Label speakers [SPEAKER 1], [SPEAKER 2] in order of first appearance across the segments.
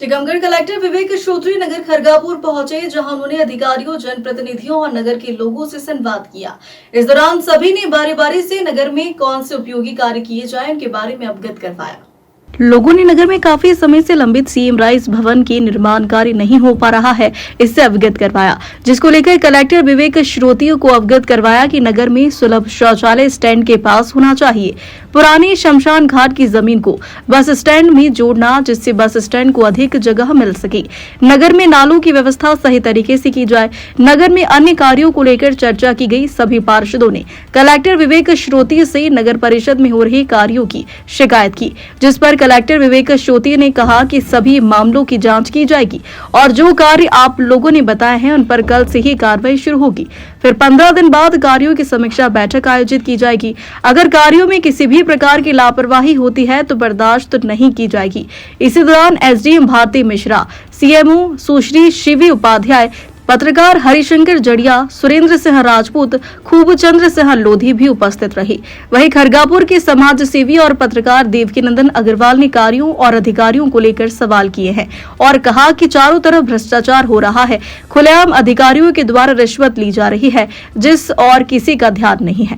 [SPEAKER 1] Tikamgarh collector विवेक श्रोत्री नगर खरगापुर पहुंचे, जहां उन्होंने अधिकारियों, जनप्रतिनिधियों और नगर के लोगों से संवाद किया। इस दौरान सभी ने बारी बारी से नगर में कौन से उपयोगी कार्य किए जाएं, उनके बारे में अवगत करवाया। लोगों ने नगर में काफी समय से लंबित सीएम राइस भवन के निर्माण कार्य नहीं हो पा रहा है, इससे अवगत करवाया, जिसको लेकर कलेक्टर विवेक श्रोती को अवगत करवाया कि नगर में सुलभ शौचालय स्टैंड के पास होना चाहिए। पुरानी शमशान घाट की जमीन को बस स्टैंड में जोड़ना, जिससे बस स्टैंड को अधिक जगह मिल सके। नगर में नालों की व्यवस्था सही तरीके से की जाए। नगर में अन्य कार्यों को लेकर चर्चा की गई। सभी पार्षदों ने कलेक्टर विवेक श्रोती से नगर परिषद में हो रहे कार्यों की शिकायत की, जिस पर कलेक्टर विवेक श्रोती ने कहा कि सभी मामलों की जांच की जाएगी और जो कार्य आप लोगों ने बताए हैं उन पर कल से ही कार्रवाई शुरू होगी। फिर 15 दिन बाद कार्यों की समीक्षा बैठक आयोजित की जाएगी। अगर कार्यों में किसी भी प्रकार की लापरवाही होती है तो बर्दाश्त नहीं की जाएगी। इसी दौरान एसडीएम भारती मिश्रा, सीएमओ सुश्री शिवी उपाध्याय, पत्रकार हरिशंकर जड़िया, सुरेंद्र सिंह राजपूत, खूबचंद्र सिंह लोधी भी उपस्थित रहे। वहीं खरगापुर के समाज सेवी और पत्रकार देवकीनंदन अग्रवाल ने कार्यों और अधिकारियों को लेकर सवाल किए हैं और कहा कि चारों तरफ भ्रष्टाचार हो रहा है। खुलेआम अधिकारियों के द्वारा रिश्वत ली जा रही है, जिस और किसी का ध्यान नहीं है।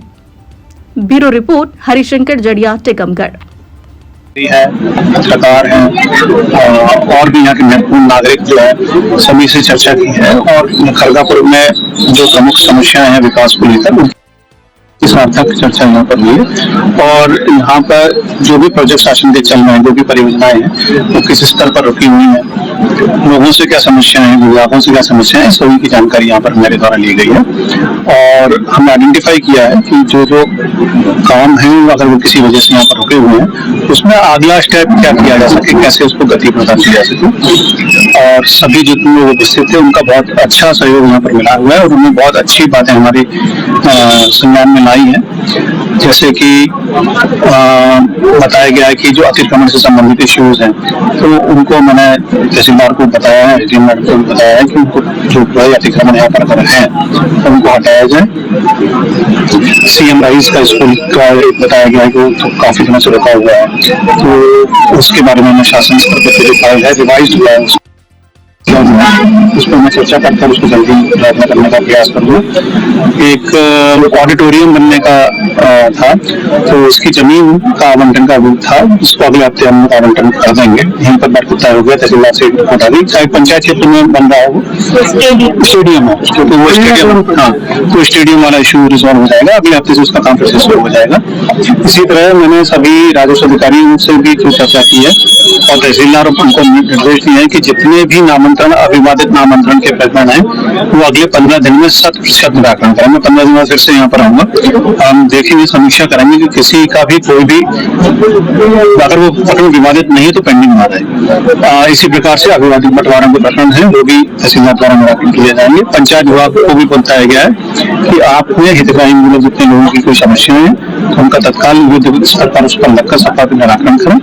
[SPEAKER 1] Bureau report, Harishankar Jadiya, Tikamgarh.
[SPEAKER 2] है, पत्रकार हैं और भी यहाँ के महत्वपूर्ण नागरिक जो है सभी से चर्चा की है और खरगापुर में जो प्रमुख समस्याएं हैं विकास को लेकर की सार्थक चर्चा यहाँ पर हुई है और यहाँ पर जो भी प्रोजेक्ट शासन के चल रहे हैं, जो भी परियोजनाएं हैं वो किस स्तर पर रुकी हुई हैं, लोगों से क्या समस्याएं हैं, विभागों से क्या समस्याएं हैं, सभी की जानकारी यहाँ पर मेरे द्वारा ली गई है। और हमने आइडेंटिफाई किया है कि जो जो काम है अगर वो किसी वजह से यहाँ पर रुके हुए हैं उसमें अगला स्टेप क्या किया जा सके, कैसे उसको गति प्रदान की जा सके। और सभी जितने लोग उपस्थित थे उनका बहुत अच्छा सहयोग यहाँ पर मिला हुआ है और उन्हें बहुत अच्छी बातें हमारी संज्ञान में लाई है। जैसे कि बताया गया है कि जो अतिक्रमण से संबंधित इश्यूज हैं तो उनको मैंने तहसीलदार को बताया है, को बताया है कि उनको जो अतिक्रमण यहाँ पर अगर है तो उनको हटाया जाए। सीएम राइस का स्कूल का बताया गया है कि वो काफी दिनों से रुका हुआ है, तो उसके बारे में शासन स्तर पर जो फाइल है रिवाइज हुआ है उस पर मैं चर्चा करता हूँ, उसको जल्दी प्रयत्न करने का प्रयास करूँगा। एक ऑडिटोरियम बनने का था तो उसकी जमीन का आवंटन का रूप था, जिसको अगले हफ्ते हम आवंटन कर देंगे। यहीं पर बैठक तय हो गया, तहसीलदार से बता दी, चाहे पंचायत क्षेत्र में बन रहा हो स्टेडियम हो, क्योंकि वो स्टेडियम तो स्टेडियम वाला इशू रिजॉल्व हो जाएगा। अगले हफ्ते से उसका काम फिर से शुरू हो जाएगा। इसी तरह मैंने सभी राजस्व अधिकारियों से भी चर्चा की है और तहसीलदार को निर्देश दिए हैं कि जितने भी नामांतरण अविवादित नामांतरण के प्रकरण है वो अगले 15 दिन में 100% निराकरण करेंगे। 15 दिन में फिर से यहाँ पर आऊंगा, हम देखेंगे, समीक्षा करेंगे कि किसी का भी कोई भी अगर वो प्रकरण विवादित नहीं है तो पेंडिंग ना रहे। इसी प्रकार से अविवादित बंटवारा के प्रकरण है वो भी तहसीलदार द्वारा निराकरण किए जाएंगे। पंचायत विभाग को भी बताया गया है कि आपने हितग्राही मूलक जितने लोगों की कोई समस्याएं हैं उनका तत्काल युद्ध स्तर पर उस पर लगकर सफा निराकरण करें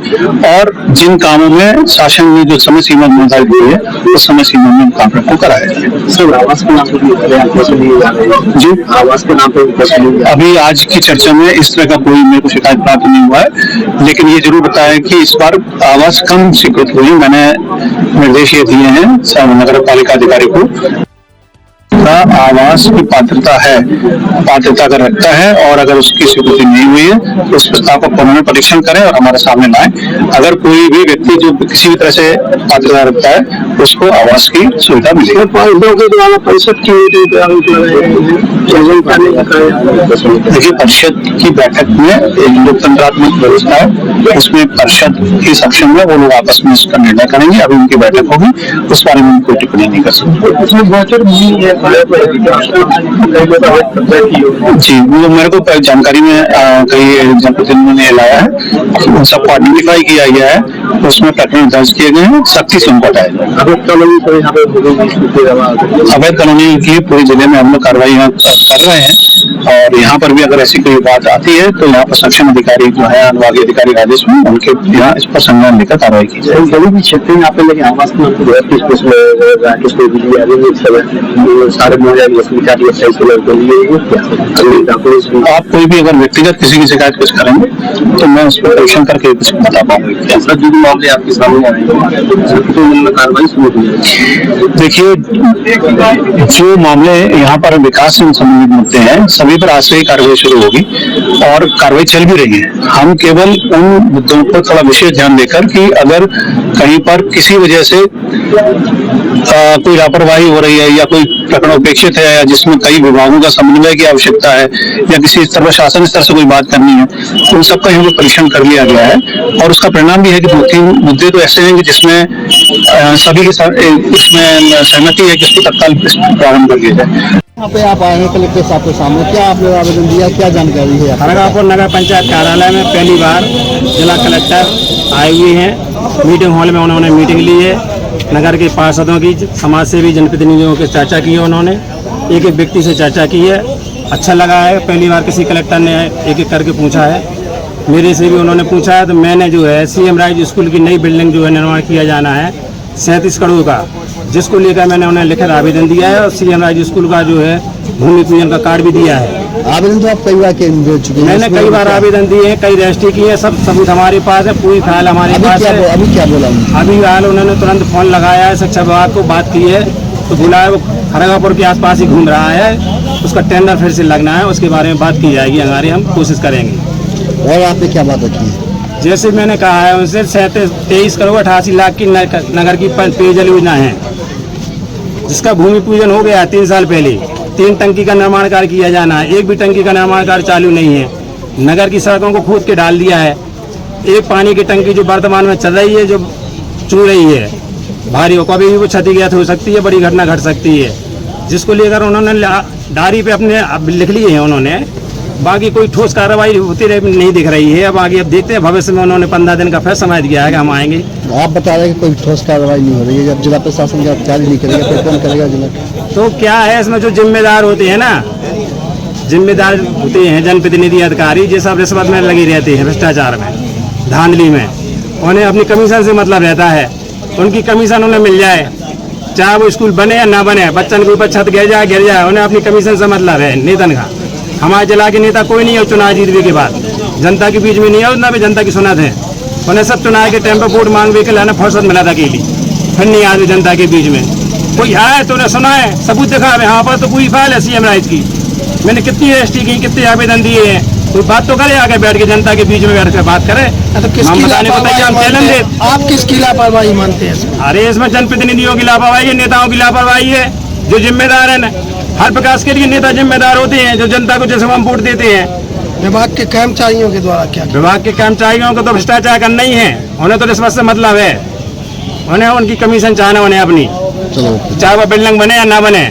[SPEAKER 2] और जिन कामों में शासन ने जो समय सीमा निर्धारित की है उस समय सीमा में काम को कराया जाए। आवास के नाम पर जी, आवास के नाम पर अभी आज की चर्चा में इस तरह का कोई मेरे को शिकायत प्राप्त नहीं हुआ है, लेकिन ये जरूर बताया कि इस बार आवास कम स्वीकृत हुई। मैंने निर्देश ये दिए हैं नगर पालिका अधिकारी को, आवास की पात्रता अगर रखता है और अगर उसकी स्वीकृति नहीं हुई है तो उस प्रस्ताव का पुनः परीक्षण करें और हमारे सामने लाएं। अगर कोई भी व्यक्ति जो किसी भी तरह से पात्रता रखता है उसको आवास की सुविधा मिलेगी। परिषद देखिए, परिषद की बैठक में एक लोकतंत्रात्मक व्यवस्था है, उसमें परिषद के सक्षम में वो लोग आपस में इसका निर्णय करेंगे। अभी उनकी बैठक होगी, उस बारे में कोई टिप्पणी नहीं कर सकते। जी, वो मेरे को जानकारी में कई जनप्रतिनिधियों ने लाया है, उन सबको आइडेंटिफाई किया गया है, उसमें प्रकरण दर्ज किए गए हैं, सख्ती से उनको हटाया जाए। अवैध कॉलोनी की पूरे जिले में हम लोग कार्रवाई कर रहे हैं और यहाँ पर भी अगर ऐसी कोई बात आती है तो यहाँ पर सक्षम अधिकारी जो है अनुभागीय अधिकारी राजेश में उनके यहाँ इस पर संज्ञान लेकर कार्रवाई की जाए।
[SPEAKER 3] कभी भी क्षेत्र में आप लेकिन आवास में राकेश को बिजली आ रही है सारे
[SPEAKER 2] आप कोई भी अगर व्यक्तिगत किसी की शिकायत कुछ करेंगे तो मैं उस पर परीक्षण करके कुछ बता पाऊंगा।
[SPEAKER 3] सर जो भी मामले आपके सामने आएंगे तो उनमें कार्रवाई शुरू की जाएगी।
[SPEAKER 2] देखिए, जो मामले यहाँ पर विकास से संबंधित मुद्दे हैं सभी पर आज से ही कार्रवाई शुरू होगी और कार्रवाई चल भी रही है। हम केवल उन मुद्दों पर थोड़ा विशेष ध्यान देकर कि अगर कहीं पर किसी वजह से कोई लापरवाही हो रही है या कोई प्रकरण अपेक्षित है या जिसमें कई विभागों का समन्वय की आवश्यकता है या किसी स्तर पर शासन स्तर से कोई बात करनी है तो उन सबका यहाँ पर परीक्षण कर लिया गया है और उसका परिणाम भी है कि 2-3 मुद्दे तो ऐसे हैं कि जिसमें सभी के साथ इसमें सहमति है कि इसको तत्काल प्रारंभ कर दिया जाए।
[SPEAKER 3] यहाँ पे आप आए हैं कलेक्टर साहब के सामने, क्या आपने आवेदन दिया, क्या जानकारी है?
[SPEAKER 4] खड़गपुर नगर पंचायत कार्यालय में पहली बार जिला कलेक्टर आए हुए हैं। मीटिंग हॉल में उन्होंने मीटिंग ली है। नगर के पार्षदों की, समाज सेवी, जनप्रतिनिधियों की चर्चा की है। उन्होंने एक एक व्यक्ति से चर्चा की है। अच्छा लगा है, पहली बार किसी कलेक्टर ने एक एक करके पूछा है। मेरे से भी उन्होंने पूछा है तो मैंने जो है CM राइज स्कूल की नई बिल्डिंग जो है निर्माण किया जाना है 37 करोड़ का, जिसको लेकर मैंने उन्हें लिखित आवेदन दिया है और CM राइज स्कूल का जो है भूमि पूजन का कार्ड भी दिया है।
[SPEAKER 3] आवेदन तो आप कई बार दे चुके हैं?
[SPEAKER 4] मैंने कई बार आवेदन दिए हैं, कई रजिस्ट्री की है, सब सबूत हमारे पास है, पूरी फाइल हमारे पास है।
[SPEAKER 3] अभी क्या बोला?
[SPEAKER 4] अभी हाल उन्होंने तुरंत फोन लगाया है, शिक्षा विभाग को बात की है तो बुलाया, वो खड़गपुर के आसपास ही घूम रहा है, उसका टेंडर फिर से लगना है, उसके बारे में बात की जाएगी। हमारी हम कोशिश करेंगे।
[SPEAKER 3] और आपने क्या बात रखी है?
[SPEAKER 4] जैसे मैंने कहा है उनसे 23 करोड़ 88 लाख की नगर की पेयजल योजना है, जिसका भूमि पूजन हो गया 3 साल पहले। 3 टंकी का निर्माण कार्य किया जाना है, एक भी टंकी का निर्माण कार्य चालू नहीं है। नगर की सड़कों को खोद के डाल दिया है। एक पानी की टंकी जो वर्तमान में चल रही है, जो चू रही है भारी, कभी भी वो क्षतिग्रस्त हो सकती है, बड़ी घटना घट सकती है, जिसको लेकर उन्होंने डायरी पे अपने लिख लिए हैं उन्होंने। बाकी कोई ठोस कार्रवाई होती नहीं दिख रही है। अब आगे अब देखते हैं, भविष्य में उन्होंने 15 दिन का फिर समय दिया है कि हम आएंगे।
[SPEAKER 3] आप बता रहे हैं कि कोई ठोस कार्रवाई नहीं हो रही है, जब जिला प्रशासन का कार्य नहीं करेगा तो कौन करेगा जिला?
[SPEAKER 4] तो क्या है इसमें, जो जिम्मेदार होते हैं ना, जिम्मेदार होते हैं जनप्रतिनिधि अधिकारी, ये सब रिश्वत में लगे रहते हैं, भ्रष्टाचार में, धांधली में। उन्हें अपनी कमीशन से मतलब रहता है, उनकी कमीशन उन्हें मिल जाए, चाहे वो स्कूल बने या ना बने, बच्चन के ऊपर छत गिर जाए, उन्हें अपनी कमीशन से मतलब है नेतन का। हमारे जिला के नेता कोई नहीं है चुनाव जीतने के बाद, जनता के बीच में नहीं है, उतना भी जनता की सुनत है। उन्हें सब चुनाव के टाइम पर वोट मांगने के लाना फुर्सत मिला था अकेली, फिर नहीं आते जनता के बीच में। कोई आए तो उन्हें सुना है, सबूत दिखा है। यहाँ पर तो पूरी फाइल है CM राइज की, मैंने कितनी रजिस्ट्री की, कितने आवेदन दिए हैं। कोई बात तो करे, आगे बैठ के जनता के बीच में बैठ कर बात करे। हम बताने को तैयार, हम चैलेंज दे।
[SPEAKER 3] आप किसकी लापरवाही मानते हैं?
[SPEAKER 4] अरे इसमें जनप्रतिनिधियों की लापरवाही है, नेताओं की लापरवाही है। जो जिम्मेदार है, हर प्रकाश के लिए नेता जिम्मेदार होते हैं, जो जनता को जैसे हम वोट देते हैं।
[SPEAKER 3] विभाग के कर्मचारियों के द्वारा क्या?
[SPEAKER 4] विभाग के कर्मचारियों को तो भ्रष्टाचार करना ही है, उन्हें तो रिश्वत से मतलब है। उन्हें उनकी कमीशन चाहना, उन्हें अपनी, चाहे वह बिल्डिंग बने या ना बने।